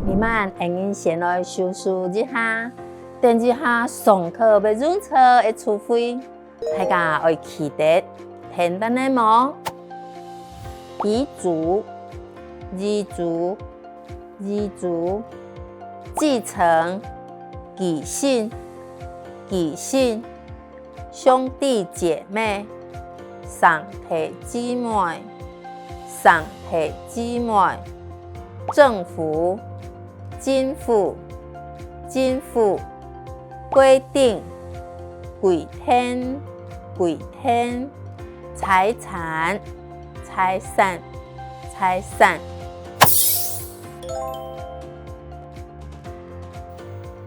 你们会用先来收拾一下，等一下上课要入册的词汇，大家要记得简单的吗？遗嘱、遗嘱、遗嘱，继承、继承、继承，兄弟姐妹、兄弟姊妹、兄弟姊妹，政府、政府、政府，规定、规定、规定，财产、财产、财产。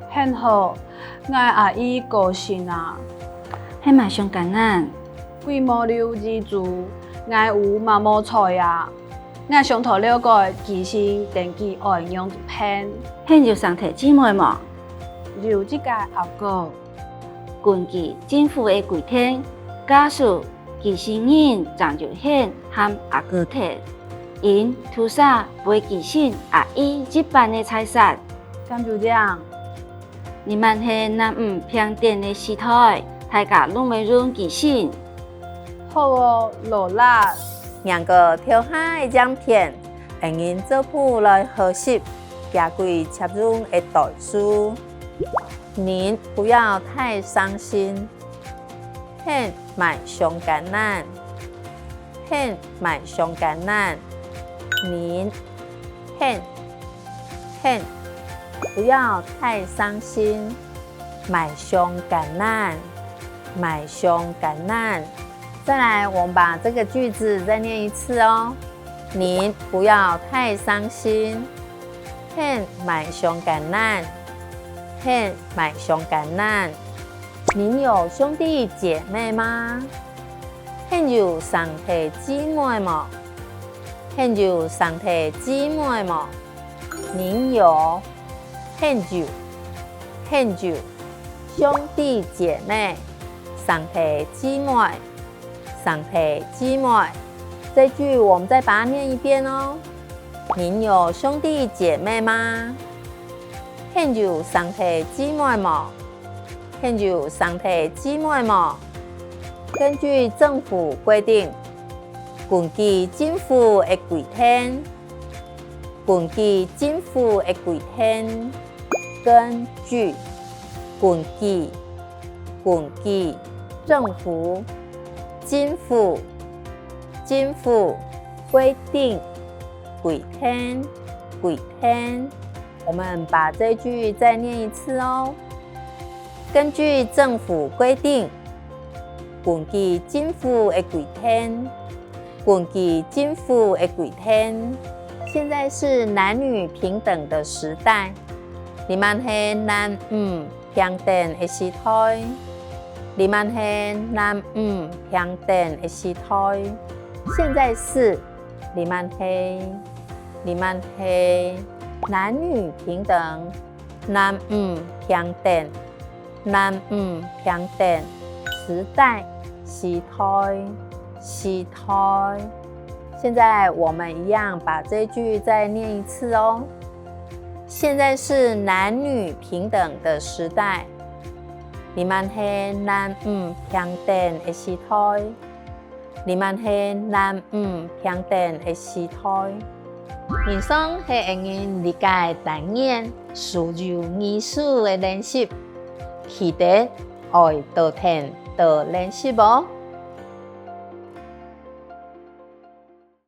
很好，我阿姨高兴啊！迄嘛上艰难，规模流遗嘱，我有嘛无错啊！我上头了解其实登记爱用一片，迄就兄弟姊妹嘛。就这个阿哥，根据政府的规定，假使继承人张就显和阿哥体，因屠杀未继承阿姨这般的财产，咁就这样。你们是男女平等的时代，大家拢未用继承。好哦，罗拉，两个跳下的奖片，会用做谱来学习，加贵切入的代数。您不要太伤心，很蛮上艰难，很蛮上艰难。您很不要太伤心，蛮上艰难，蛮上艰难。再来，我们把这个句子再念一次哦。您不要太伤心，很蛮上艰难，很蛮上艰难。您有兄弟姐妹吗？很有兄弟姊妹吗？很有兄弟姊妹吗？您有很有兄弟姐妹、兄弟姊妹、兄弟姊妹。这句我们再把它念一遍哦。您有兄弟姐妹吗？很有兄弟姊妹吗？很有兄弟姊妹吗？根据政府规定，根据政府的规定，根据政府的规定，根据政府规定规定。我们把这句再念一次哦。根据政府规定，根据政府的规定，根据政府的规定。现在是男女平等的时代，你们是男女平等的时代，你们是男女平等的时代。现在是你们是男女平等，男女平等，男女平等时代，时代。现在我们一样把这句再念一次哦。现在是男女平等的时代，你们是男女平等的时代，你们是男女平等的时代。以上是会用理解单元输入语数的练习，期待爱多听多练习哦。